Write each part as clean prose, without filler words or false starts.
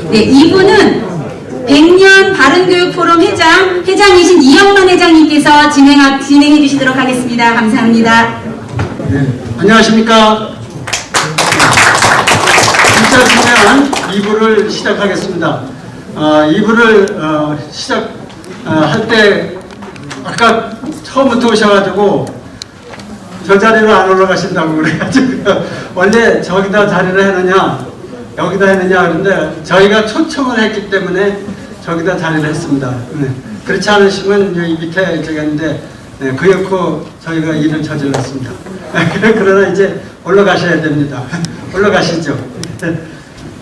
네, 이분은 100년 바른교육포럼 회장이신 이영만 회장님께서 진행해 주시도록 하겠습니다. 감사합니다. 네, 안녕하십니까. 2차 진행한 2부를 시작하겠습니다. 2부를 시작할 때 아까 처음부터 오셔가지고 저 자리로 안 올라가신다고 그래가지고 원래 저기다 자리를 해느냐 여기다 했느냐 그런데 저희가 초청을 했기 때문에 저기다 자리를 했습니다. 네. 그렇지 않으시면 여기 밑에 저기 있는데 네, 그렇고 저희가 일을 저질렀습니다. 그러나 이제 올라가셔야 됩니다. 올라가시죠.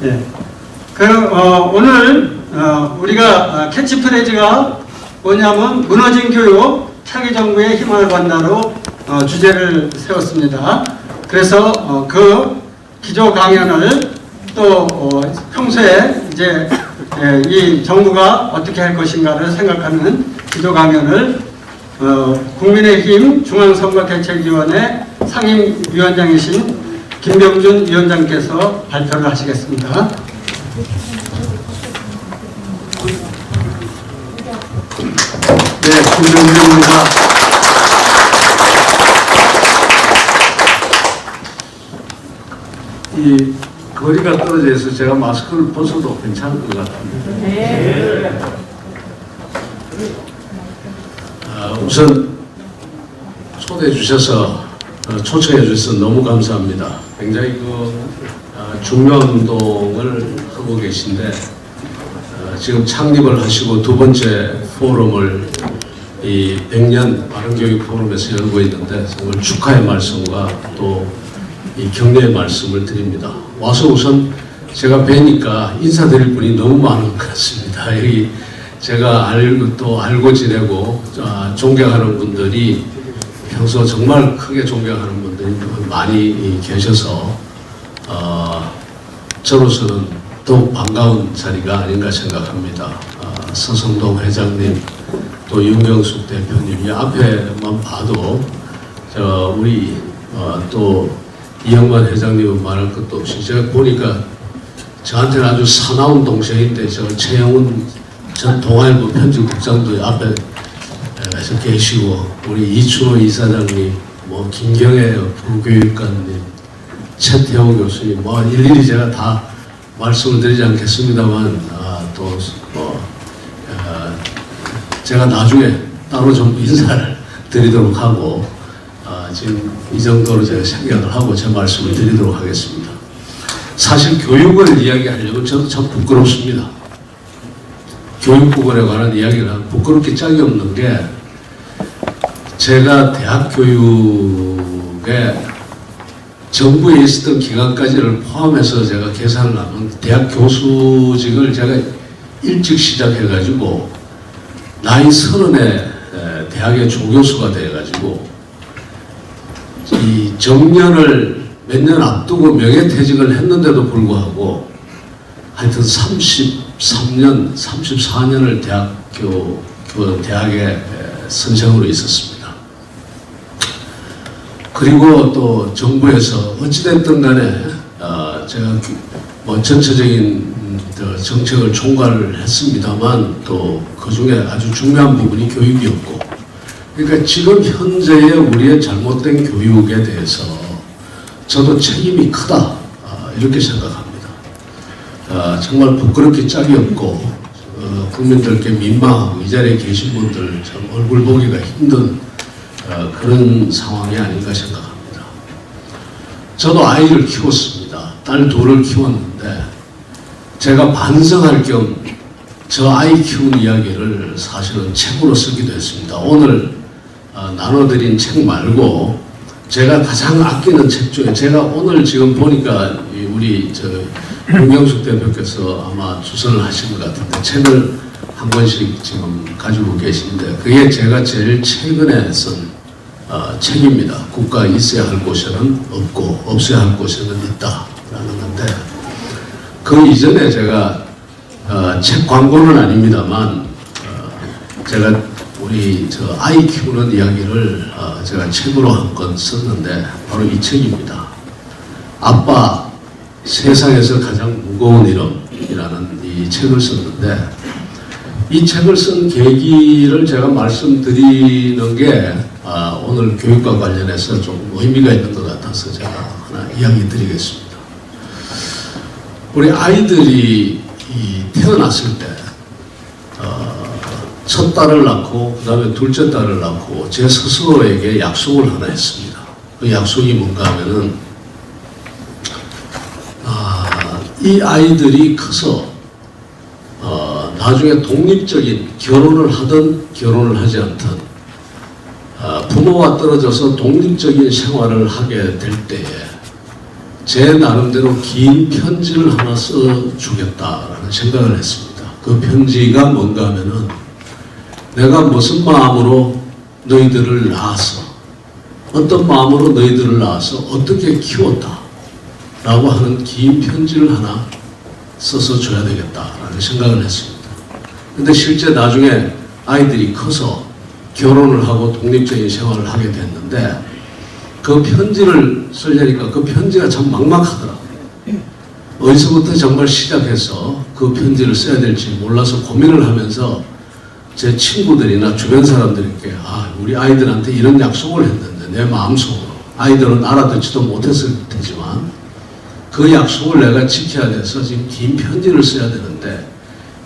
네. 그럼 오늘 우리가 캐치프레이즈가 뭐냐면 무너진 교육 차기 정부의 희망을 건다로 주제를 세웠습니다. 그래서 그 기조 강연을 또 평소에 이제 이 정부가 어떻게 할 것인가를 생각하는 기조 강연을 국민의힘 중앙선거대책위원회 상임위원장이신 김병준 위원장께서 발표를 하시겠습니다. 네, 김병준입니다. 이 거리가 떨어져 있어서 제가 마스크를 벗어도 괜찮을 것 같습니다. 네. 우선 초대해 주셔서 초청해 주셔서 너무 감사합니다. 굉장히 중요한 운동을 하고 계신데 지금 창립을 하시고 두 번째 포럼을 이 100년 바른교육 포럼에서 열고 있는데 정말 축하의 말씀과 또 이 격려의 말씀을 드립니다. 와서 우선 제가 뵈니까 인사드릴 분이 너무 많은 것 같습니다. 여기 제가 알고 지내고 존경하는 분들이 평소 정말 크게 존경하는 분들이 많이 계셔서 저로서는 더욱 반가운 자리가 아닌가 생각합니다. 서성동 회장님, 또 윤경숙 대표님, 이 앞에만 봐도 우리 또 이영만 회장님은 말할 것도 없이 제가 보니까 저한테는 아주 사나운 동생인데 저 최영훈 전 동아일보 편집국장도 앞에 계시고 우리 이춘호 이사장님, 뭐 김경애 부교육관님, 최태호 교수님, 뭐 일일이 제가 다 말씀을 드리지 않겠습니다만 제가 나중에 따로 좀 인사를 드리도록 하고 지금 이 정도로 제가 생각을 하고 제 말씀을 드리도록 하겠습니다. 사실 교육을 이야기하려면 저도 참 부끄럽습니다. 교육 부분에 관한 이야기를 하면 부끄럽게 짝이 없는 게 제가 대학 교육에 정부에 있었던 기간까지를 포함해서 제가 계산을 하면 대학 교수직을 제가 일찍 시작해가지고 나이 30에 대학의 조교수가 돼가지고 이 정년을 몇 년 앞두고 명예퇴직을 했는데도 불구하고 하여튼 33년, 34년을 대학에 선생으로 있었습니다. 그리고 또 정부에서 어찌됐든 간에 제가 뭐 전체적인 정책을 총괄을 했습니다만 또 그 중에 아주 중요한 부분이 교육이었고, 그러니까 지금 현재의 우리의 잘못된 교육에 대해서 저도 책임이 크다 이렇게 생각합니다. 정말 부끄럽게 짝이 없고 국민들께 민망하고 이 자리에 계신 분들 참 얼굴 보기가 힘든 그런 상황이 아닌가 생각합니다. 저도 아이를 키웠습니다. 딸 둘을 키웠는데 제가 반성할 겸 저 아이 키운 이야기를 사실은 책으로 쓰기도 했습니다. 오늘 나눠드린 책 말고 제가 가장 아끼는 책 중에 제가 오늘 지금 보니까 우리 윤경숙 대표께서 아마 주선을 하신 것 같은데 책을 한 권씩 지금 가지고 계신데 그게 제가 제일 최근에 쓴 책입니다. 국가 있어야 할 곳에는 없고 없어야 할 곳에는 있다라는 건데 그 이전에 제가 책 광고는 아닙니다만 제가 우리 아이 키우는 이야기를 제가 책으로 한 권 썼는데 바로 이 책입니다. 아빠 세상에서 가장 무거운 이름이라는 이 이 책을 썼는데 이 책을 쓴 계기를 제가 말씀드리는 게 오늘 교육과 관련해서 좀 의미가 있는 것 같아서 제가 하나 이야기 드리겠습니다. 우리 아이들이 태어났을 때 첫 딸을 낳고 그 다음에 둘째 딸을 낳고 제 스스로에게 약속을 하나 했습니다. 그 약속이 뭔가 하면은 이 아이들이 커서 나중에 독립적인 결혼을 하든 결혼을 하지 않든 부모와 떨어져서 독립적인 생활을 하게 될 때에 제 나름대로 긴 편지를 하나 써주겠다라는 생각을 했습니다. 그 편지가 뭔가 하면은 내가 무슨 마음으로 너희들을 낳아서 어떤 마음으로 너희들을 낳아서 어떻게 키웠다 라고 하는 긴 편지를 하나 써서 줘야 되겠다라는 생각을 했습니다. 근데 실제 나중에 아이들이 커서 결혼을 하고 독립적인 생활을 하게 됐는데 그 편지를 쓰려니까 그 편지가 참 막막하더라고요. 어디서부터 정말 시작해서 그 편지를 써야 될지 몰라서 고민을 하면서 제 친구들이나 주변 사람들에게 우리 아이들한테 이런 약속을 했는데 내 마음속으로 아이들은 알아듣지도 못했을 테지만 그 약속을 내가 지켜야 돼서 지금 긴 편지를 써야 되는데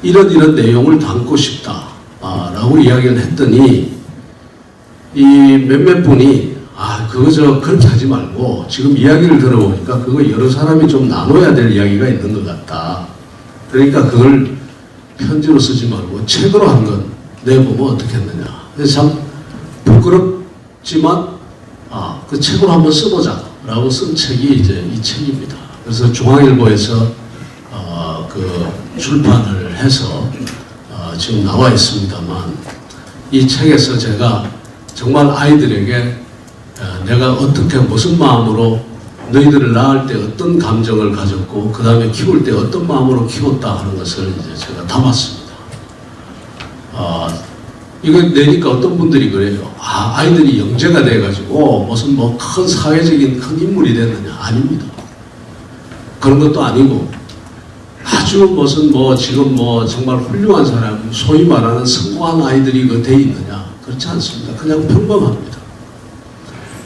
이런 내용을 담고 싶다 라고 이야기를 했더니 이 몇몇 분이 그거 그렇게 하지 말고 지금 이야기를 들어보니까 그거 여러 사람이 좀 나눠야 될 이야기가 있는 것 같다. 그러니까 그걸 편지로 쓰지 말고 책으로 한 건 내보면 어떻겠느냐. 그래서 참 부끄럽지만 그 책으로 한번 써보자 라고 쓴 책이 이제 이 책입니다. 그래서 중앙일보에서 그 출판을 해서 지금 나와 있습니다만 이 책에서 제가 정말 아이들에게 내가 어떻게 무슨 마음으로 너희들을 낳을 때 어떤 감정을 가졌고 그 다음에 키울 때 어떤 마음으로 키웠다 하는 것을 이제 제가 담았습니다. 이거 내니까 어떤 분들이 그래요. 아이들이 영재가 돼가지고 무슨 큰 사회적인 큰 인물이 됐느냐. 아닙니다. 그런 것도 아니고 아주 무슨 지금 정말 훌륭한 사람, 소위 말하는 성공한 아이들이 돼 있느냐. 그렇지 않습니다. 그냥 평범합니다.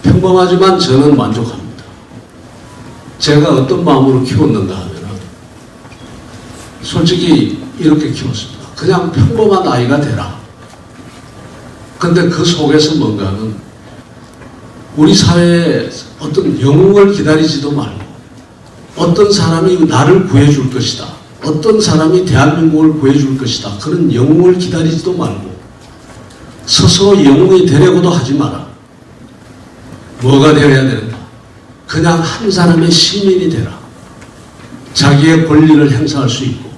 평범하지만 저는 만족합니다. 제가 어떤 마음으로 키웠는가 하면 솔직히 이렇게 키웠습니다. 그냥 평범한 아이가 되라. 근데 그 속에서 뭔가 하면 우리 사회에 어떤 영웅을 기다리지도 말고 어떤 사람이 나를 구해줄 것이다. 어떤 사람이 대한민국을 구해줄 것이다. 그런 영웅을 기다리지도 말고 스스로 영웅이 되려고도 하지 마라. 뭐가 되어야 되는가? 그냥 한 사람의 시민이 되라. 자기의 권리를 행사할 수 있고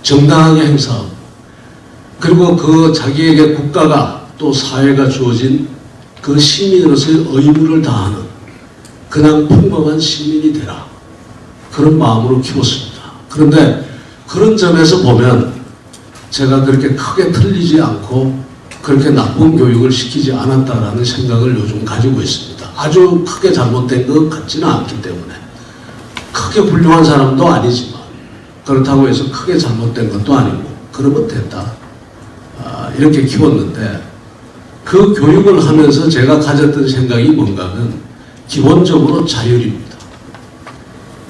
정당하게 행사하고 그리고 그 자기에게 국가가 또 사회가 주어진 그 시민으로서의 의무를 다하는 그냥 평범한 시민이 되라. 그런 마음으로 키웠습니다. 그런데 그런 점에서 보면 제가 그렇게 크게 틀리지 않고 그렇게 나쁜 교육을 시키지 않았다라는 생각을 요즘 가지고 있습니다. 아주 크게 잘못된 것 같지는 않기 때문에 크게 훌륭한 사람도 아니지만 그렇다고 해서 크게 잘못된 것도 아니고 그러면 됐다. 이렇게 키웠는데 그 교육을 하면서 제가 가졌던 생각이 뭔가 하면 기본적으로 자율입니다.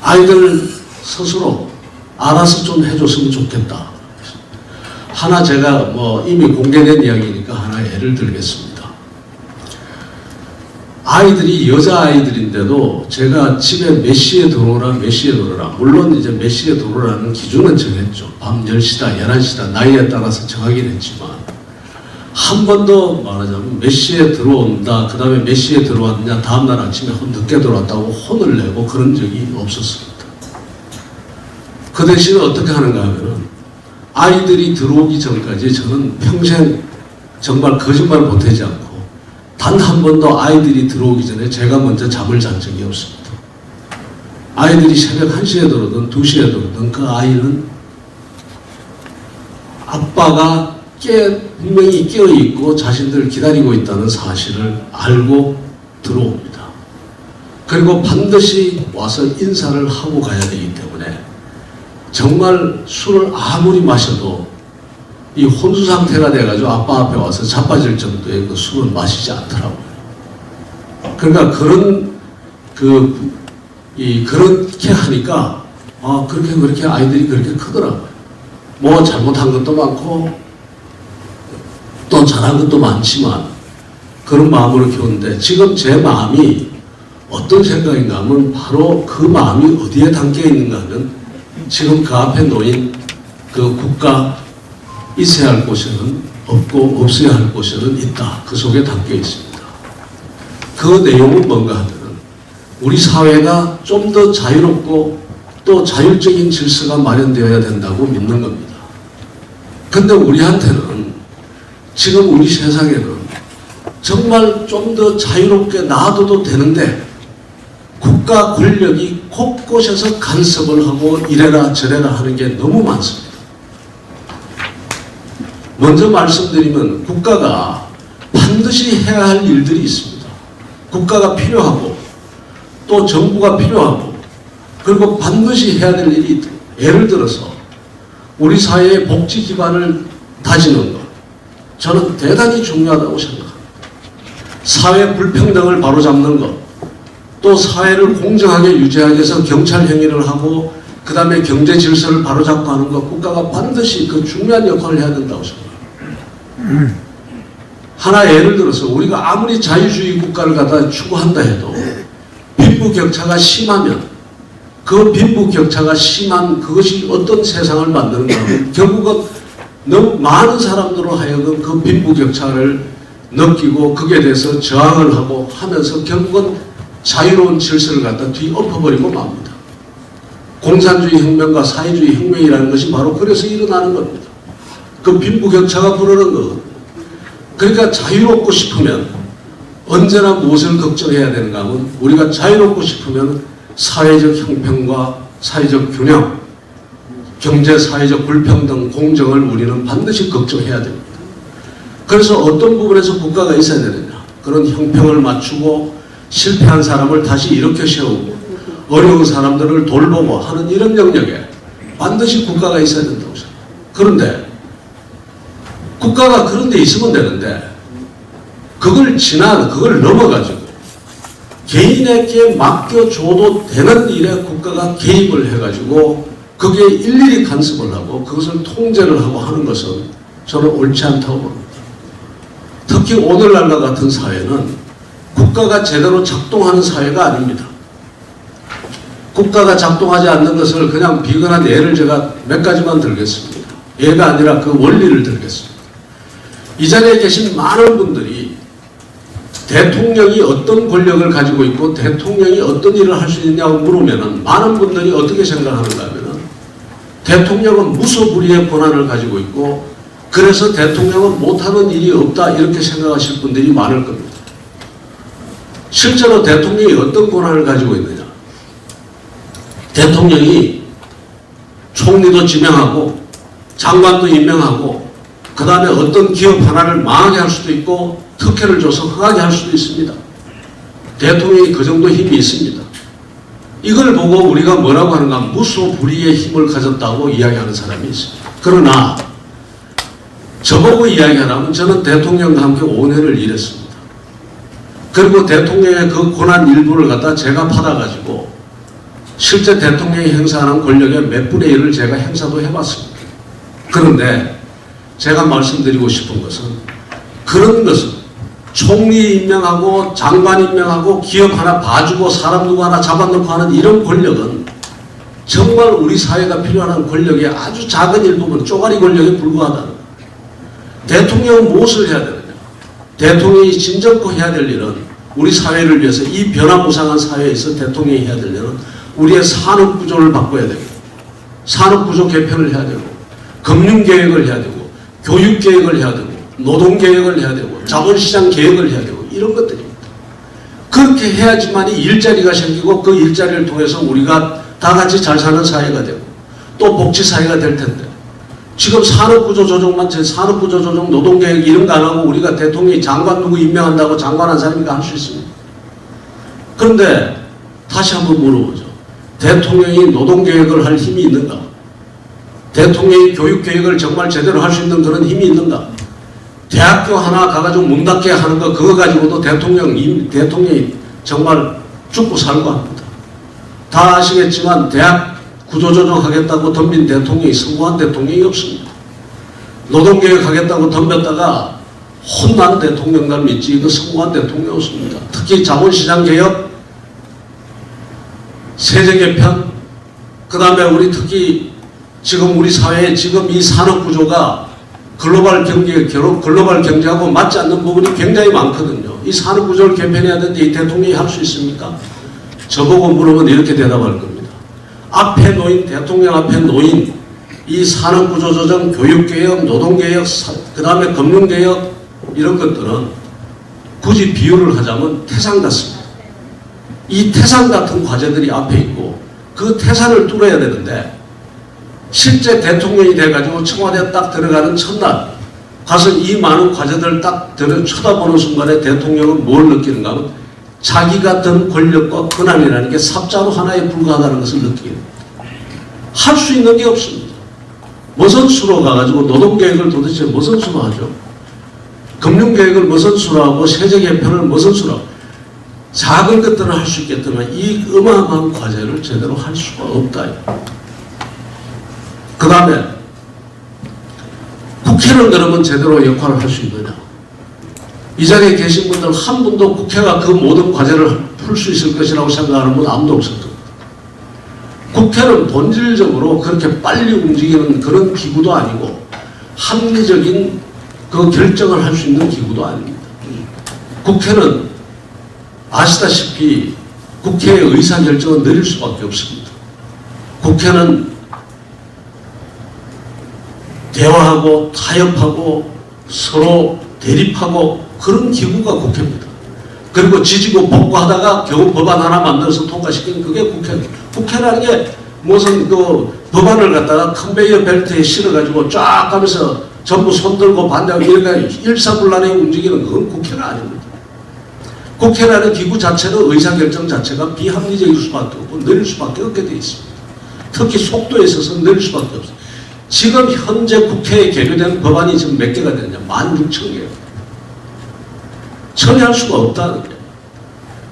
아이들 스스로 알아서 좀 해줬으면 좋겠다. 하나 제가 이미 공개된 이야기니까 하나 예를 들겠습니다. 아이들이 여자아이들인데도 제가 집에 몇 시에 들어오라 몇 시에 들어오라 물론 이제 몇 시에 들어오라는 기준은 정했죠. 밤 10시다 11시다 나이에 따라서 정하긴 했지만 한 번도 말하자면 몇 시에 들어온다 그 다음에 몇 시에 들어왔느냐 다음날 아침에 늦게 들어왔다고 혼을 내고 그런 적이 없었습니다. 그 대신에 어떻게 하는가 하면은 아이들이 들어오기 전까지 저는 평생 정말 거짓말 못하지 않고 단 한 번도 아이들이 들어오기 전에 제가 먼저 잠을 잔 적이 없습니다. 아이들이 새벽 1시에 들어오든 2시에 들어오든 그 아이는 아빠가 분명히 깨어있고 자신들을 기다리고 있다는 사실을 알고 들어옵니다. 그리고 반드시 와서 인사를 하고 가야 되기 때문에 정말 술을 아무리 마셔도 이 혼수 상태가 돼가지고 아빠 앞에 와서 자빠질 정도의 그 술을 마시지 않더라고요. 그러니까 그렇게 하니까 그렇게 아이들이 그렇게 크더라고요. 뭐 잘못한 것도 많고 또 잘한 것도 많지만 그런 마음으로 키우는데 지금 제 마음이 어떤 생각인가 하면 바로 그 마음이 어디에 담겨 있는가 하면 지금 그 앞에 놓인 그 국가 있어야 할 곳에는 없고 없어야 할 곳에는 있다. 그 속에 담겨 있습니다. 그 내용은 뭔가 하면 우리 사회가 좀 더 자유롭고 또 자율적인 질서가 마련되어야 된다고 믿는 겁니다. 근데 우리한테는 지금 우리 세상에는 정말 좀 더 자유롭게 놔둬도 되는데 국가 권력이 곳곳에서 간섭을 하고 이래라 저래라 하는 게 너무 많습니다. 먼저 말씀드리면 국가가 반드시 해야 할 일들이 있습니다. 국가가 필요하고 또 정부가 필요하고 그리고 반드시 해야 될 일이 있다. 예를 들어서 우리 사회의 복지 기반을 다지는 것 저는 대단히 중요하다고 생각합니다. 사회 불평등을 바로잡는 것 또 사회를 공정하게 유지하기 위해서 경찰 행위를 하고 그 다음에 경제 질서를 바로잡고 하는 것 국가가 반드시 그 중요한 역할을 해야 된다고 생각합니다. 하나 예를 들어서 우리가 아무리 자유주의 국가를 갖다 추구한다 해도 빈부격차가 심하면 그 빈부격차가 심한 그것이 어떤 세상을 만드는가 하면 결국은 너무 많은 사람들로 하여금 그 빈부격차를 느끼고 거기에 대해서 저항을 하고 하면서 결국은 자유로운 질서를 갖다 뒤엎어버리고 맙니다. 공산주의 혁명과 사회주의 혁명이라는 것이 바로 그래서 일어나는 겁니다. 그 빈부격차가 부르는 것. 그러니까 자유롭고 싶으면 언제나 무엇을 걱정해야 되는가 하면 우리가 자유롭고 싶으면 사회적 형평과 사회적 균형, 경제 사회적 불평등, 공정을 우리는 반드시 걱정해야 됩니다. 그래서 어떤 부분에서 국가가 있어야 되느냐. 그런 형평을 맞추고 실패한 사람을 다시 일으켜 세우고 어려운 사람들을 돌보고 하는 이런 영역에 반드시 국가가 있어야 된다고 생각합니다. 그런데 국가가 그런 데 있으면 되는데 그걸 넘어가지고 개인에게 맡겨줘도 되는 일에 국가가 개입을 해가지고 거기에 일일이 간섭을 하고 그것을 통제를 하고 하는 것은 저는 옳지 않다고 봅니다. 특히 오늘날과 같은 사회는 국가가 제대로 작동하는 사회가 아닙니다. 국가가 작동하지 않는 것을 그냥 비근한 예를 제가 몇 가지만 들겠습니다. 예가 아니라 그 원리를 들겠습니다. 이 자리에 계신 많은 분들이 대통령이 어떤 권력을 가지고 있고 대통령이 어떤 일을 할 수 있냐고 물으면 많은 분들이 어떻게 생각하는가 하면 대통령은 무소불위의 권한을 가지고 있고 그래서 대통령은 못하는 일이 없다 이렇게 생각하실 분들이 많을 겁니다. 실제로 대통령이 어떤 권한을 가지고 있느냐. 대통령이 총리도 지명하고 장관도 임명하고 그 다음에 어떤 기업 하나를 망하게 할 수도 있고 특혜를 줘서 흥하게 할 수도 있습니다. 대통령이 그 정도 힘이 있습니다. 이걸 보고 우리가 뭐라고 하는가 무소불위의 힘을 가졌다고 이야기하는 사람이 있습니다. 그러나 저보고 이야기하라면 저는 대통령과 함께 5년을 일했습니다. 그리고 대통령의 그 권한 일부를 갖다 제가 받아가지고 실제 대통령이 행사하는 권력의 몇 분의 1을 제가 행사도 해봤습니다. 그런데 제가 말씀드리고 싶은 것은 그런 것은 총리 임명하고 장관 임명하고 기업 하나 봐주고 사람 누구 하나 잡아놓고 하는 이런 권력은 정말 우리 사회가 필요한 권력의 아주 작은 일부분 쪼가리 권력에 불과하다는 거예요. 대통령은 무엇을 해야 되느냐. 대통령이 진정코 해야 될 일은 우리 사회를 위해서 이 변화무쌍한 사회에서 대통령이 해야 될 일은 우리의 산업구조를 바꿔야 되고 산업구조 개편을 해야 되고 금융계획을 해야 되고 교육계획을 해야 되고 노동계획을 해야 되고 자본시장 계획을 해야 되고 이런 것들입니다. 그렇게 해야지만 일자리가 생기고 그 일자리를 통해서 우리가 다 같이 잘 사는 사회가 되고 또 복지사회가 될 텐데 지금 산업구조 조정만 산업구조 조정 노동계획 이런 거 안 하고 우리가 대통령이 장관 누구 임명한다고 장관 한 사람이가 할 수 있습니다. 그런데 다시 한번 물어보죠. 대통령이 노동계획을 할 힘이 있는가? 대통령이 교육계획을 정말 제대로 할 수 있는 그런 힘이 있는가? 대학교 하나 가가지고 문 닫게 하는 거 그거 가지고도 대통령이 정말 죽고 살고 합니다. 다 아시겠지만 대학 구조조정하겠다고 덤빈 대통령이 성공한 대통령이 없습니다. 노동개혁 하겠다고 덤볐다가 혼난 대통령만 믿지 이거 성공한 대통령이 없습니다. 특히 자본시장 개혁, 세제 개편, 그 다음에 우리 특히 지금 우리 사회에 지금 이 산업 구조가 글로벌 경제하고 맞지 않는 부분이 굉장히 많거든요. 이 산업 구조를 개편해야 되는데 이 대통령이 할 수 있습니까? 저보고 물으면 이렇게 대답할 겁니다. 앞에 놓인 대통령 앞에 놓인 이 산업 구조 조정, 교육 개혁, 노동 개혁, 그 다음에 금융 개혁 이런 것들은 굳이 비유를 하자면 태산 같습니다. 이 태산 같은 과제들이 앞에 있고 그 태산을 뚫어야 되는데 실제 대통령이 돼가지고 청와대에 딱 들어가는 첫날 가서 이 많은 과제들을 딱 쳐다보는 순간에 대통령은 뭘 느끼는가 하면 자기가 든 권력과 권한이라는 게 삽자루 하나에 불과하다는 것을 느끼게 됩니다. 할 수 있는 게 없습니다. 무슨 수로 가가지고 노동계획을 도대체 무슨 수로 하죠? 금융계획을 무슨 수로 하고 세제 개편을 무슨 수로 하고 작은 것들은 할 수 있겠지만 이 어마어마한 과제를 제대로 할 수가 없다. 그 다음에 국회는 그러면 제대로 역할을 할 수 있느냐? 이 자리에 계신 분들 한 분도 국회가 그 모든 과제를 풀 수 있을 것이라고 생각하는 분 아무도 없을 겁니다. 국회는 본질적으로 그렇게 빨리 움직이는 그런 기구도 아니고 합리적인 그 결정을 할 수 있는 기구도 아닙니다. 국회는 아시다시피 국회의 의사결정은 느릴 수밖에 없습니다. 국회는 대화하고 타협하고 서로 대립하고 그런 기구가 국회입니다. 그리고 지지고 볶고하다가 겨우 법안 하나 만들어서 통과시키는 그게 국회입니다. 국회라는 게 무슨 그 법안을 갖다가 컨베이어 벨트에 실어가지고 쫙 가면서 전부 손들고 반대하고 이렇게 일사불란하게 움직이는 그건 국회는 아닙니다. 국회라는 기구 자체는 의사결정 자체가 비합리적일 수밖에 없고 느릴 수밖에 없게 되어 있습니다. 특히 속도에 있어서 느릴 수밖에 없습니다. 지금 현재 국회에 계류된 법안이 지금 몇 개가 되느냐? 16,000개예요. 처리할 수가 없다는 거예요.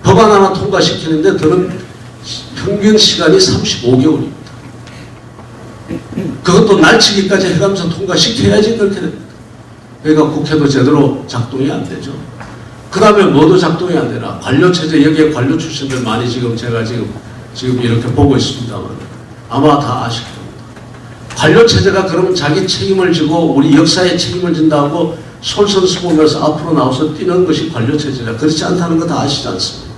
법안 하나 통과시키는데 드는 평균 시간이 35개월입니다. 그것도 날치기까지 해가면서 통과시켜야지 그렇게 됩니다. 그러니까 국회도 제대로 작동이 안 되죠. 그 다음에 뭐도 작동이 안 되나? 관료체제, 여기에 관료 출신들 많이 제가 지금 이렇게 보고 있습니다만 아마 다 아실 겁니다. 관료체제가 그러면 자기 책임을 지고 우리 역사에 책임을 진다고 솔선수범해서 앞으로 나와서 뛰는 것이 관료체제라 그렇지 않다는 거 다 아시지 않습니까?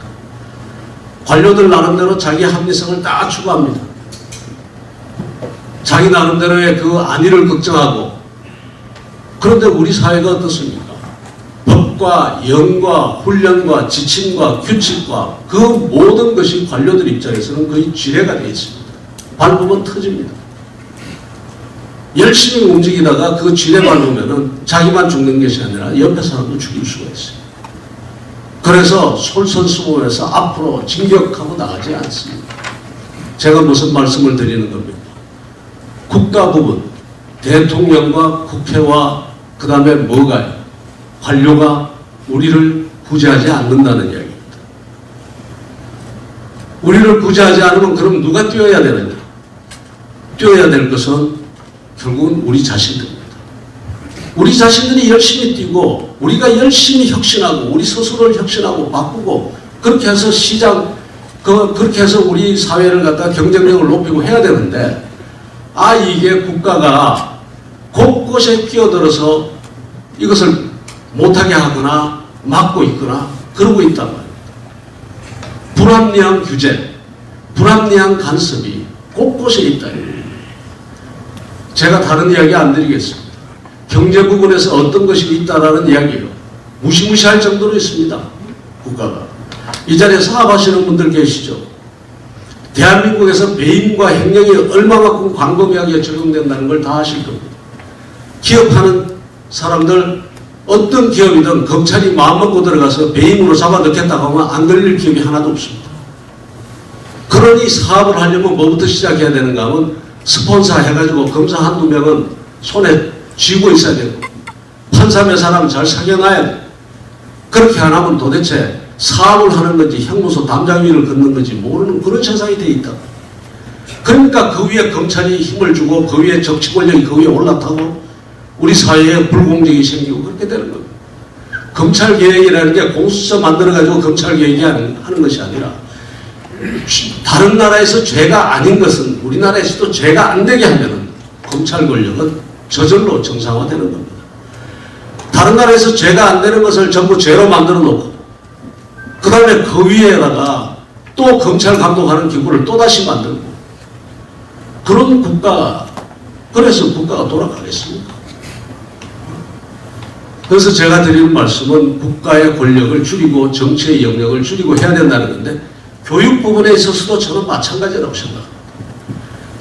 관료들 나름대로 자기 합리성을 다 추구합니다. 자기 나름대로의 그 안위를 걱정하고 그런데 우리 사회가 어떻습니까? 법과 영과 훈련과 지침과 규칙과 그 모든 것이 관료들 입장에서는 거의 지뢰가 되어 있습니다. 밟으면 터집니다. 열심히 움직이다가 그 지뢰 밟으면은 자기만 죽는 것이 아니라 옆에 사람도 죽일 수가 있어요. 그래서 솔선수범해서 앞으로 진격하고 나가지 않습니다. 제가 무슨 말씀을 드리는 겁니까? 국가 부분, 대통령과 국회와 그 다음에 뭐가요? 관료가 우리를 구제하지 않는다는 이야기입니다. 우리를 구제하지 않으면 그럼 누가 뛰어야 되느냐? 뛰어야 될 것은 결국은 우리 자신들입니다. 우리 자신들이 열심히 뛰고 우리가 열심히 혁신하고 우리 스스로를 혁신하고 바꾸고 그렇게 해서 그렇게 해서 우리 사회를 갖다 경쟁력을 높이고 해야 되는데 이게 국가가 곳곳에 끼어들어서 이것을 못하게 하거나 막고 있거나 그러고 있단 말입니다. 불합리한 규제, 불합리한 간섭이 곳곳에 있다. 제가 다른 이야기 안 드리겠습니다. 경제 부분에서 어떤 것이 있다라는 이야기예요. 무시무시할 정도로 있습니다. 국가가. 이 자리에 사업하시는 분들 계시죠? 대한민국에서 배임과 횡령이 얼마만큼 광범위하게 적용된다는 걸 다 아실 겁니다. 기업하는 사람들 어떤 기업이든 검찰이 마음먹고 들어가서 배임으로 잡아넣겠다고 하면 안 걸릴 기업이 하나도 없습니다. 그러니 사업을 하려면 뭐부터 시작해야 되는가 하면 스폰서 해가지고 검사 한두 명은 손에 쥐고 있어야 되고 판사 몇 사람 잘 사겨놔야 돼. 그렇게 안 하면 도대체 사업을 하는 건지 형무소 담당 위를 걷는 건지 모르는 그런 세상이 돼 있다. 그러니까 그 위에 검찰이 힘을 주고 그 위에 정치 권력이 그 위에 올라타고 우리 사회에 불공정이 생기고 그렇게 되는 겁니다. 검찰 개혁이라는 게 공수처 만들어가지고 검찰 개혁이 하는 것이 아니라 다른 나라에서 죄가 아닌 것은 우리나라에서도 죄가 안 되게 하면은 검찰 권력은 저절로 정상화되는 겁니다. 다른 나라에서 죄가 안 되는 것을 전부 죄로 만들어 놓고 그 다음에 그 위에다가 또 검찰 감독하는 기구를 또다시 만들고 그런 국가, 그래서 국가가 돌아가겠습니까? 그래서 제가 드리는 말씀은 국가의 권력을 줄이고 정치의 영역을 줄이고 해야 된다는 건데 교육 부분에 있어서도 저는 마찬가지라고 생각합니다.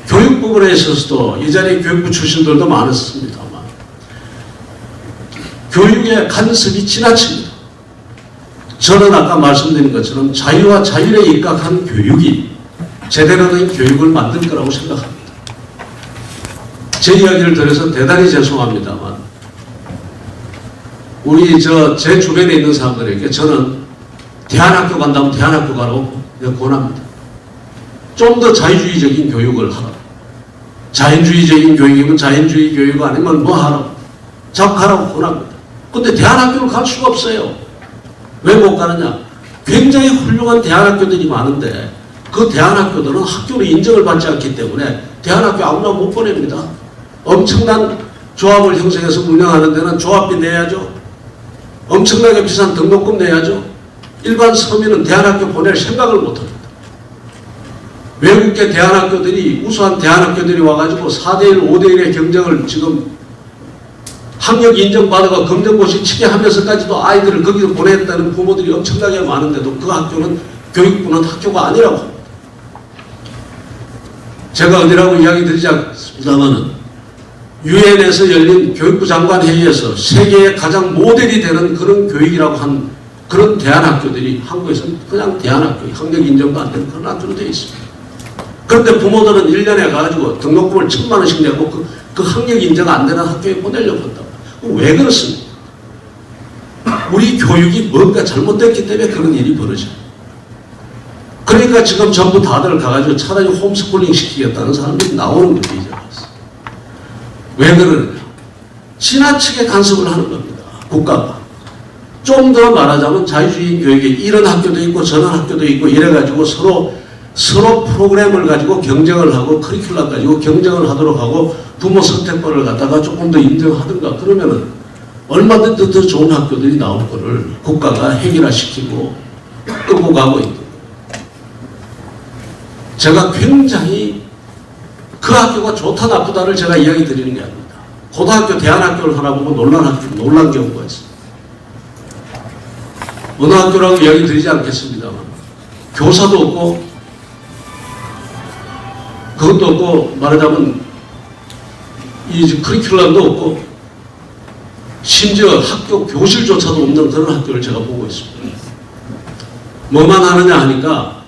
교육 부분에 있어서도 이 자리에 교육부 출신들도 많았습니다만 교육의 간섭이 지나칩니다. 저는 아까 말씀드린 것처럼 자유와 자율에 입각한 교육이 제대로 된 교육을 만들 거라고 생각합니다. 제 이야기를 들어서 대단히 죄송합니다만 우리 제 주변에 있는 사람들에게 저는 대안학교 간다면 대안학교 가라고 권합니다. 좀 더 자유주의적인 교육을 하라. 자연주의적인 교육이면 자연주의 교육 아니면 뭐 하라고. 자꾸 가라고 권합니다. 근데 대안학교를 갈 수가 없어요. 왜 못 가느냐? 굉장히 훌륭한 대안학교들이 많은데 그 대안학교들은 학교로 인정을 받지 않기 때문에 대안학교 아무나 못 보냅니다. 엄청난 조합을 형성해서 운영하는 데는 조합비 내야죠. 엄청나게 비싼 등록금 내야죠. 일반 서민은 대안학교 보낼 생각을 못합니다. 외국계 대안학교들이 우수한 대안학교들이 와가지고 4대1, 5대1의 경쟁을 지금 학력 인정받아가 검정고시 치게 하면서까지도 아이들을 거기로 보냈다는 부모들이 엄청나게 많은데도 그 학교는 교육부는 학교가 아니라고 합니다. 제가 어디라고 이야기 드리지 않습니다만은 유엔에서 열린 교육부 장관 회의에서 세계의 가장 모델이 되는 그런 교육이라고 한 그런 대안학교들이 한국에서는 그냥 대안학교, 학력 인정도 안 되는 그런 학교로 되어 있습니다. 그런데 부모들은 1년에 가가지고 등록금을 1,000만 원씩 내고 그 학력 인정 안 되는 학교에 보내려고 한다. 왜 그렇습니까? 우리 교육이 뭔가 잘못됐기 때문에 그런 일이 벌어져요. 그러니까 지금 전부 다들 가가지고 차라리 홈스쿨링 시키겠다는 사람들이 나오는 거죠. 이제 왜 그러느냐? 지나치게 간섭을 하는 겁니다. 국가가. 좀 더 말하자면 자유주의 교육에 이런 학교도 있고 저런 학교도 있고 이래가지고 서로 프로그램을 가지고 경쟁을 하고 커리큘럼 가지고 경쟁을 하도록 하고 부모 선택권을 갖다가 조금 더 인정하든가 그러면은 얼마든지 더 좋은 학교들이 나올 거를 국가가 해결화시키고 끌고 가고 있는 거예요. 제가 굉장히 그 학교가 좋다 나쁘다를 제가 이야기 드리는 게 아닙니다. 고등학교 대안학교를 하나 보고 놀란 경우가 있습니다. 어느 학교라고 이야기 드리지 않겠습니다만 교사도 없고 그것도 없고 말하자면 이 커리큘럼도 없고 심지어 학교 교실조차도 없는 그런 학교를 제가 보고 있습니다. 뭐만 하느냐 하니까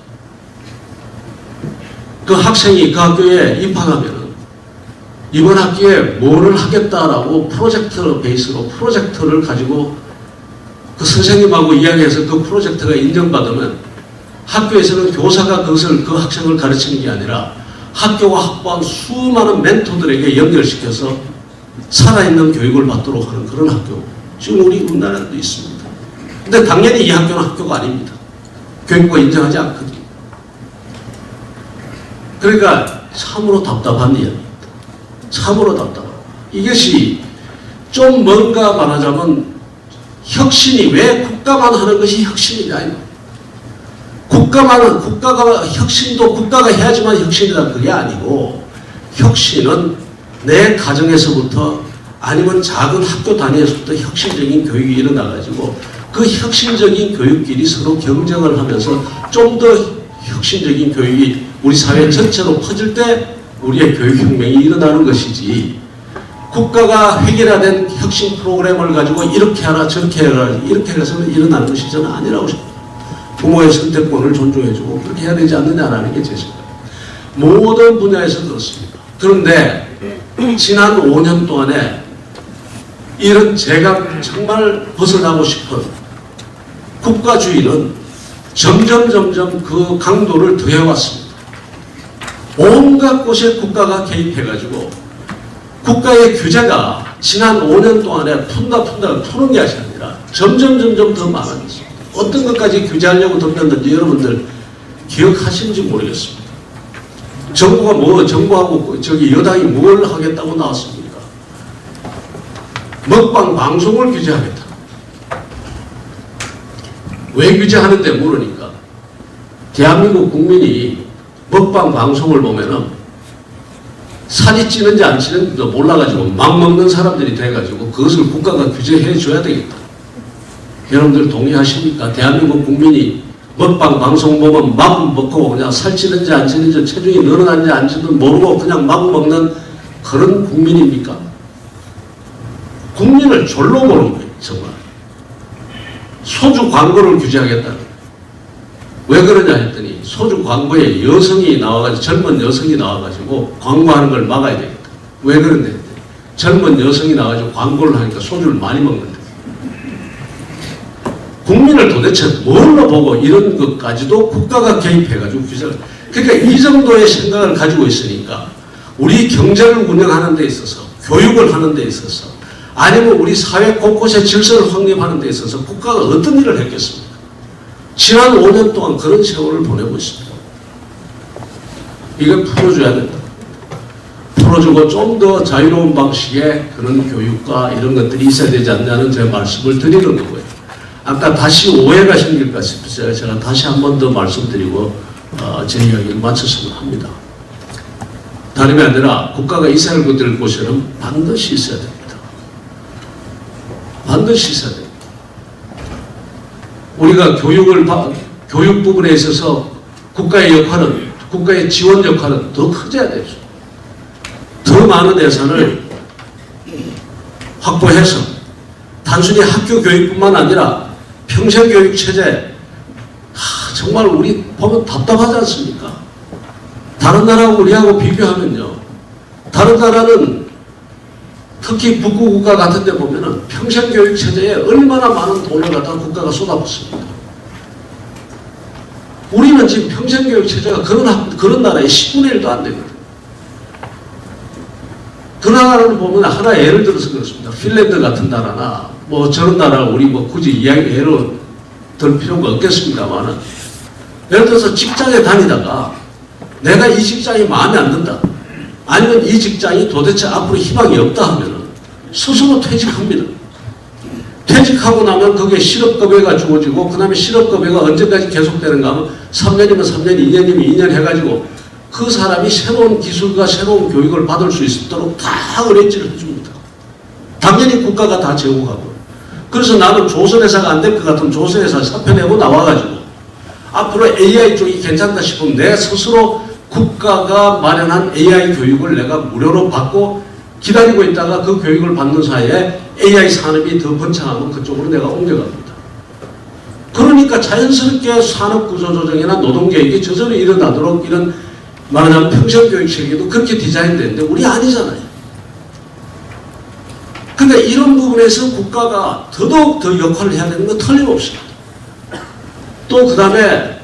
그 학생이 그 학교에 입학하면 이번 학기에 뭐를 하겠다라고 프로젝트 베이스로 프로젝트를 가지고 그 선생님하고 이야기해서 그 프로젝트가 인정받으면 학교에서는 교사가 그 학생을 가르치는 게 아니라 학교가 확보한 수많은 멘토들에게 연결시켜서 살아있는 교육을 받도록 하는 그런 학교 지금 우리 우리나라에도 있습니다. 근데 당연히 이 학교는 학교가 아닙니다. 교육부가 인정하지 않거든요. 그러니까 참으로 답답한 이야기입니다. 참으로 답답한. 이것이 좀 뭔가 말하자면 혁신이 왜 국가만 하는 것이 혁신이냐. 국가가 혁신도 국가가 해야지만 혁신이다 그게 아니고 혁신은 내 가정에서부터 아니면 작은 학교 단위에서부터 혁신적인 교육이 일어나가지고 그 혁신적인 교육끼리 서로 경쟁을 하면서 좀 더 혁신적인 교육이 우리 사회 전체로 퍼질 때 우리의 교육혁명이 일어나는 것이지 국가가 해결화된 혁신 프로그램을 가지고 이렇게 하라 저렇게 해라 이렇게 해서는 일어나는 것이 저는 아니라고 생각합니다. 부모의 선택권을 존중해주고 그렇게 해야 되지 않느냐라는 게 제 생각입니다. 모든 분야에서 그렇습니다. 그런데 지난 5년 동안에 이런 제가 정말 벗어나고 싶은 국가주의는 점점 그 강도를 더해왔습니다. 온갖 곳에 국가가 개입해가지고 국가의 규제가 지난 5년 동안에 푼다가 푸는 게 아니라 점점 더 많아졌습니다. 어떤 것까지 규제하려고 덤볐는지 여러분들 기억하시는지 모르겠습니다. 정부하고 여당이 뭘 하겠다고 나왔습니까? 먹방 방송을 규제하겠다. 왜 규제하는데 모르니까 대한민국 국민이 먹방 방송을 보면은 살이 찌는지 안 찌는지도 몰라가지고 막 먹는 사람들이 돼가지고 그것을 국가가 규제해 줘야 되겠다. 여러분들 동의하십니까? 대한민국 국민이 먹방 방송 보면 막 먹고 그냥 살찌는지 안 찌는지 체중이 늘어나는지 안 찌는지 모르고 그냥 막 먹는 그런 국민입니까? 국민을 졸로 보는 거예요. 정말. 소주 광고를 규제하겠다. 왜 그러냐 했더니 소주 광고에 여성이 나와가지고 젊은 여성이 나와가지고 광고하는 걸 막아야 되겠다. 왜 그런데 했더니 젊은 여성이 나와가지고 광고를 하니까 소주를 많이 먹는다. 국민을 도대체 뭘로 보고 이런 것까지도 국가가 개입해가지고 규제를. 그러니까 이 정도의 생각을 가지고 있으니까 우리 경제를 운영하는 데 있어서 교육을 하는 데 있어서 아니면 우리 사회 곳곳에 질서를 확립하는 데 있어서 국가가 어떤 일을 했겠습니까? 지난 5년 동안 그런 세월을 보내고 있습니다. 이걸 풀어줘야 된다. 풀어주고 좀 더 자유로운 방식의 그런 교육과 이런 것들이 있어야 되지 않냐는 제 말씀을 드리는 거고요. 아까 다시 오해가 생길까 싶어서 제가 다시 한 번 더 말씀드리고 제 이야기를 마쳤으면 합니다. 다름이 아니라 국가가 있어야 할 것들 곳에는 반드시 있어야 됩니다. 반드시 있어야 됩니다. 우리가 교육 부분에 있어서 국가의 역할은, 국가의 지원 역할은 더 커져야 되죠. 더 많은 예산을 확보해서 단순히 학교 교육뿐만 아니라 평생교육 체제, 정말 우리 보면 답답하지 않습니까? 다른 나라하고 우리하고 비교하면요. 다른 나라는 특히 북구 국가 같은 데 보면은 평생교육 체제에 얼마나 많은 돈을 갖다 국가가 쏟아붓습니다. 우리는 지금 평생교육 체제가 그런 나라의 10분의 1도 안 되거든요. 그 나라를 보면 하나 예를 들어서 그렇습니다. 핀란드 같은 나라나 뭐 저런 나라 우리 뭐 굳이 예로 들 필요가 없겠습니다만은 예를 들어서 직장에 다니다가 내가 이 직장이 마음에 안 든다. 아니면 이 직장이 도대체 앞으로 희망이 없다 하면은 스스로 퇴직합니다. 퇴직하고 나면 그게 실업급여가 주어지고 그 다음에 실업급여가 언제까지 계속되는가 하면 3년이면 3년, 2년이면 2년 해가지고 그 사람이 새로운 기술과 새로운 교육을 받을 수 있도록 다 어레인지를 해줍니다. 당연히 국가가 다 제공하고. 그래서 나는 조선회사가 안 될 것 같으면 조선회사 사표 내고 나와가지고 앞으로 AI 쪽이 괜찮다 싶으면 내 스스로 국가가 마련한 AI 교육을 내가 무료로 받고 기다리고 있다가 그 교육을 받는 사이에 AI 산업이 더 번창하면 그쪽으로 내가 옮겨갑니다. 그러니까 자연스럽게 산업구조조정이나 노동계획이 저절로 일어나도록 이런 말하자면 평생교육 체계도 그렇게 디자인되는데 우리 아니잖아요. 근데 이런 부분에서 국가가 더더욱 더 역할을 해야 되는 건 틀림없습니다. 또 그 다음에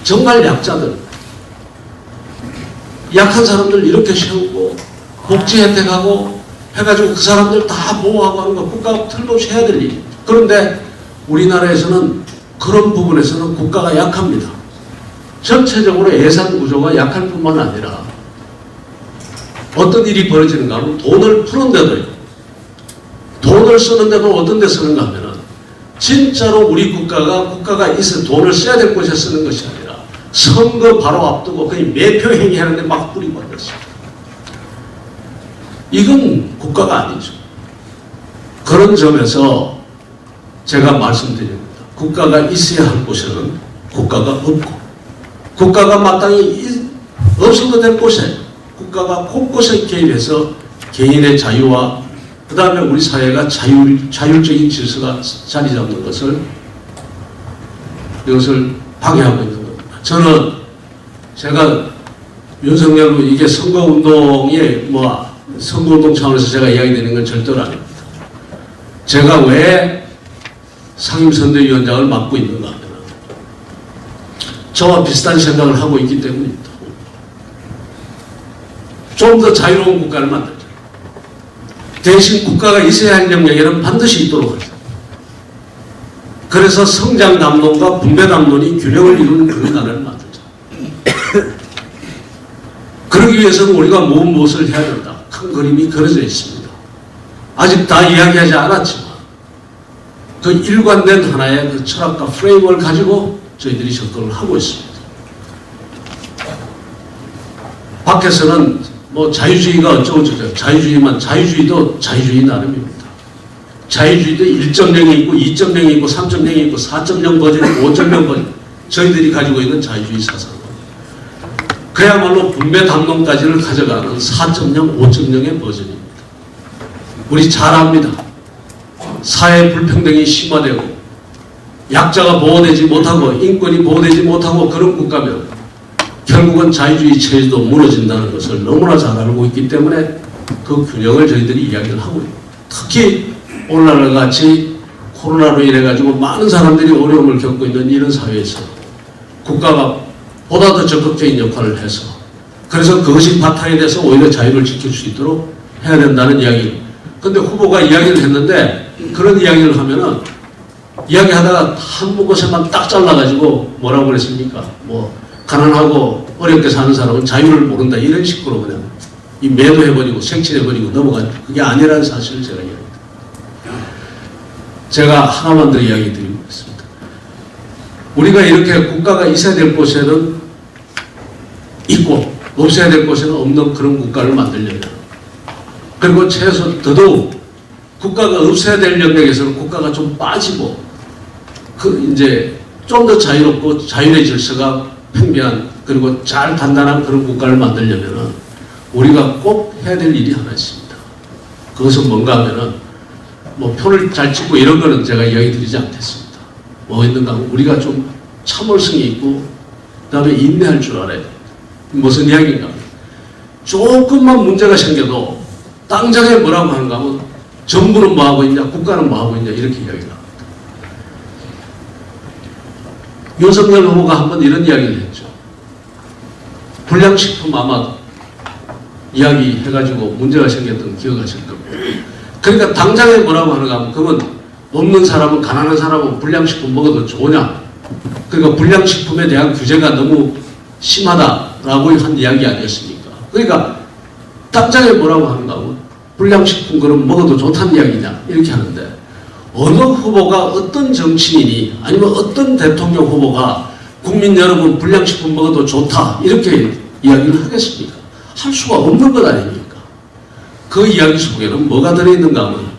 정말 약자들, 약한 사람들 이렇게 세우고 복지 혜택하고 해가지고 그 사람들 다 보호하고 하는 거 국가가 틀림없이 해야 될 일입니다. 그런데 우리나라에서는 그런 부분에서는 국가가 약합니다. 전체적으로 예산 구조가 약할 뿐만 아니라 어떤 일이 벌어지는가 하면 돈을 푸는데도요. 돈을 쓰는데도 어떤 데 쓰는가 하면은 진짜로 우리 국가가 있어 돈을 써야 될 곳에 쓰는 것이 아니라 선거 바로 앞두고 거의 매표 행위하는데 막 뿌리고 앉았습니다. 이건 국가가 아니죠. 그런 점에서 제가 말씀드립니다. 국가가 있어야 할 곳에는 국가가 없고 국가가 마땅히 없어도 될 곳에 국가가 곳곳에 개입해서 개인의 자유와 그 다음에 우리 사회가 자율적인 질서가 자리 잡는 이것을 방해하고 있는 겁니다. 저는 제가 윤석열 후보 이게 선거운동에 선거운동 차원에서 제가 이야기드리는 건 절대로 아닙니다. 제가 왜 상임선대위원장을 맡고 있는가 하면 저와 비슷한 생각을 하고 있기 때문입니다. 좀 더 자유로운 국가를 만들자. 대신 국가가 있어야 할 영역에는 반드시 있도록 하자. 그래서 성장 담론과 분배 담론이 균형을 이루는 그런 나라를 만들자. 그러기 위해서는 우리가 무엇을 해야 된다. 큰 그림이 그려져 있습니다. 아직 다 이야기하지 않았지만 그 일관된 하나의 그 철학과 프레임을 가지고 저희들이 접근을 하고 있습니다. 밖에서는 자유주의가 어쩌고저쩌고 자유주의도 자유주의 나름입니다. 자유주의도 1.0이 있고 2.0이 있고 3.0이 있고 4.0 버전이 있고 5.0 버전, 저희들이 가지고 있는 자유주의 사상, 그야말로 분배 담론까지를 가져가는 4.0, 5.0의 버전입니다. 우리 잘 압니다. 사회 불평등이 심화되고 약자가 보호되지 못하고 인권이 보호되지 못하고 그런 국가면 결국은 자유주의 체제도 무너진다는 것을 너무나 잘 알고 있기 때문에 그 균형을 저희들이 이야기를 하고 있습니다. 특히 오늘날 같이 코로나로 인해 가지고 많은 사람들이 어려움을 겪고 있는 이런 사회에서 국가가 보다 더 적극적인 역할을 해서, 그래서 그것이 바탕이 돼서 오히려 자유를 지킬 수 있도록 해야 된다는 이야기. 근데 후보가 이야기를 했는데 그런 이야기를 하면은 이야기하다가 한 곳에만 딱 잘라가지고 뭐라고 그랬습니까? 가난하고 어렵게 사는 사람은 자유를 모른다, 이런 식으로 그냥 매도해버리고 생칠해버리고 넘어가는, 그게 아니라는 사실을 제가 이야기합니다. 제가 하나만 더 이야기 드리고 있습니다. 우리가 이렇게 국가가 있어야 될 곳에는 있고 없어야 될 곳에는 없는 그런 국가를 만들려면, 그리고 최소 더더욱 국가가 없어야 될 영역에서는 국가가 좀 빠지고 좀 더 자유롭고 자율의 질서가 팽배한, 그리고 잘 단단한 그런 국가를 만들려면 우리가 꼭 해야 될 일이 하나 있습니다. 그것은 뭔가 하면은 표를 잘 찍고 이런 거는 제가 이야기 드리지 않겠습니다. 있는가 하면 우리가 좀 참을성이 있고 그 다음에 인내할 줄 알아야 됩니다. 무슨 이야기인가 하면 조금만 문제가 생겨도 당장에 뭐라고 하는가 하면 정부는 뭐하고 있냐, 국가는 뭐하고 있냐, 이렇게 이야기를 합니다. 윤석열 후보가 한번 이런 이야기를 했죠. 불량식품 아마 이야기 해가지고 문제가 생겼던 기억하실 겁니다. 그러니까 당장에 뭐라고 하는가 하면 그러면 없는 사람은, 가난한 사람은 불량식품 먹어도 좋으냐, 그러니까 불량식품에 대한 규제가 너무 심하다라고 한 이야기 아니었습니까? 그러니까 당장에 뭐라고 하는가 하면 불량식품 그럼 먹어도 좋다는 이야기냐, 이렇게 하는데 어느 후보가, 어떤 정치인이 아니면 어떤 대통령 후보가 국민 여러분 불량식품 먹어도 좋다 이렇게 이야기를 하겠습니까? 할 수가 없는 것 아닙니까? 그 이야기 속에는 뭐가 들어있는가 하면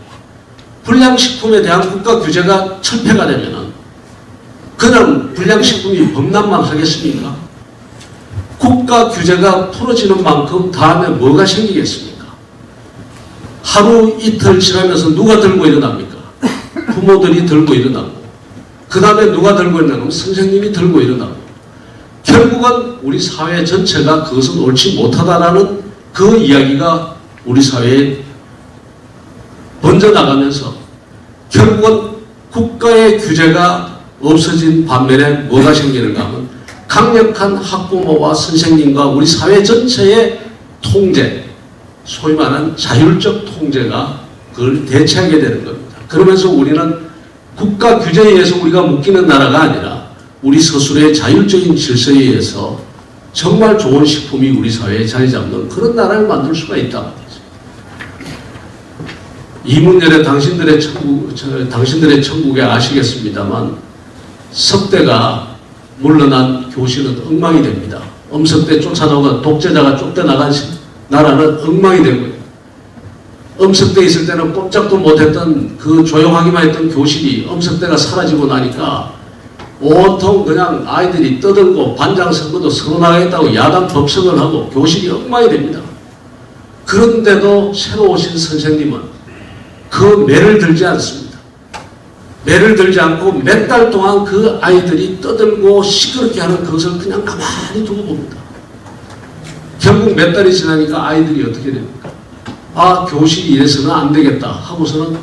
불량식품에 대한 국가 규제가 철폐가 되면은 그냥 불량식품이 범람만 하겠습니까? 국가 규제가 풀어지는 만큼 다음에 뭐가 생기겠습니까? 하루 이틀 지나면서 누가 들고 일어납니까? 부모들이 들고 일어나고, 그 다음에 누가 들고 일어나면 선생님이 들고 일어나고, 결국은 우리 사회 전체가 그것은 옳지 못하다라는 그 이야기가 우리 사회에 번져나가면서 결국은 국가의 규제가 없어진 반면에 뭐가 생기는가 하면 강력한 학부모와 선생님과 우리 사회 전체의 통제, 소위 말하는 자율적 통제가 그걸 대체하게 되는 겁니다. 그러면서 우리는 국가 규제에 의해서 우리가 묶이는 나라가 아니라 우리 스스로의 자율적인 질서에 의해서 정말 좋은 식품이 우리 사회에 자리 잡는 그런 나라를 만들 수가 있다. 이문열의 당신들의 천국에 아시겠습니다만 석대가 물러난 교실은 엉망이 됩니다. 엄석대 쫓아나오고 독재자가 쫓겨나간 나라는 엉망이 되고요. 엄석대 있을 때는 꼼짝도 못했던 그 조용하기만 했던 교실이 엄석대가 사라지고 나니까 온통 그냥 아이들이 떠들고 반장 선거도 서론하겠다고 야당 법석을 하고 교실이 엉망이 됩니다. 그런데도 새로 오신 선생님은 그 매를 들지 않습니다. 매를 들지 않고 몇 달 동안 그 아이들이 떠들고 시끄럽게 하는 그것을 그냥 가만히 두고 봅니다. 결국 몇 달이 지나니까 아이들이 어떻게 됩니까? 아, 교실이 이래서는 안 되겠다 하고서는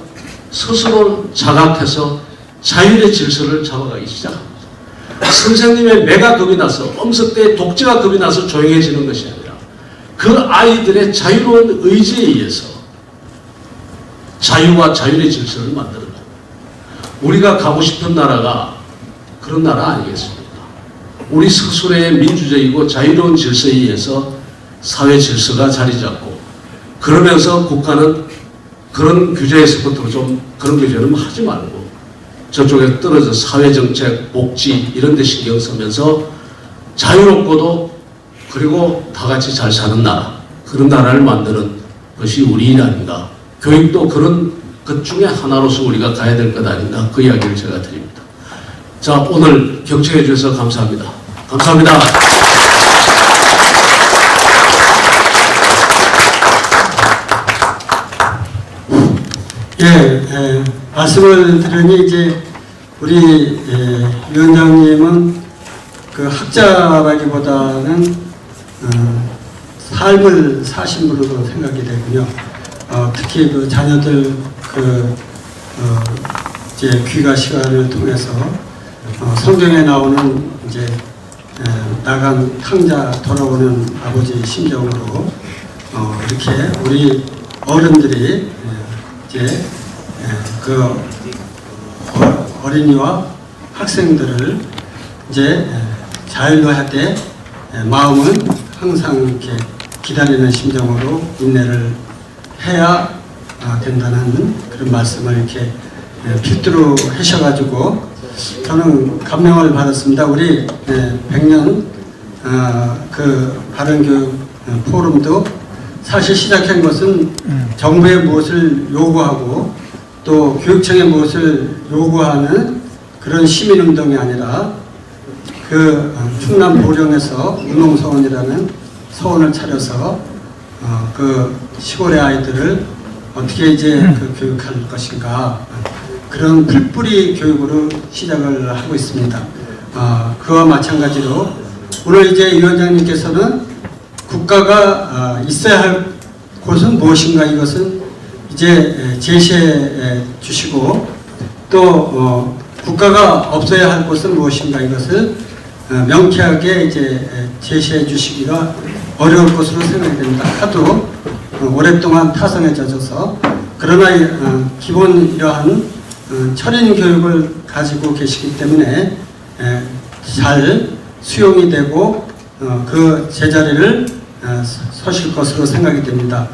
스스로 자각해서 자율의 질서를 잡아가기 시작합니다. 선생님의 매가 겁이 나서, 엄석대의 독재가 겁이 나서 조용해지는 것이 아니라 그 아이들의 자유로운 의지에 의해서 자유와 자율의 질서를 만드는 겁니다. 우리가 가고 싶은 나라가 그런 나라 아니겠습니까? 우리 스스로의 민주적이고 자유로운 질서에 의해서 사회 질서가 자리 잡고, 그러면서 국가는 그런 규제에서부터 좀 그런 규제는 하지 말고 저쪽에 떨어져 사회정책, 복지 이런 데 신경 쓰면서 자유롭고도 그리고 다 같이 잘 사는 나라, 그런 나라를 만드는 것이 우리 일 아닌가. 교육도 그런 것 중에 하나로서 우리가 가야 될 것 아닌가. 그 이야기를 제가 드립니다. 자, 오늘 경청해 주셔서 감사합니다. 감사합니다. 말씀을 들으니 이제 우리 위원장님은 그 학자라기보다는 삶을 사신 분으로 생각이 되군요. 특히 그 자녀들 이제 귀가 시간을 통해서 성경에 나오는 이제 나간 탕자 돌아오는 아버지의 심정으로 이렇게 우리 어른들이 이제 그 어린이와 학생들을 이제 자율로할 때 마음은 항상 이렇게 기다리는 심정으로 인내를 해야 된다는 그런 말씀을 이렇게 필두로 하셔가지고 저는 감명을 받았습니다. 우리 100년 그 바른교육 포럼도 사실 시작한 것은 정부의 무엇을 요구하고 또 교육청의 무엇을 요구하는 그런 시민운동이 아니라 그 충남 보령에서 운동서원이라는 서원을 차려서 그 시골의 아이들을 어떻게 이제 그 교육할 것인가, 그런 풀뿌리 교육으로 시작을 하고 있습니다. 그와 마찬가지로 오늘 이제 위원장님께서는 국가가 있어야 할 곳은 무엇인가, 이것은 이제 제시해 주시고, 또 국가가 없어야 할 곳은 무엇인가, 이것을 명쾌하게 이제 제시해 주시기가 어려울 것으로 생각이 됩니다. 하도 오랫동안 타성에 젖어서. 그러나 기본 이러한 철인 교육을 가지고 계시기 때문에 잘 수용이 되고 그 제자리를 서실 것으로 생각이 됩니다.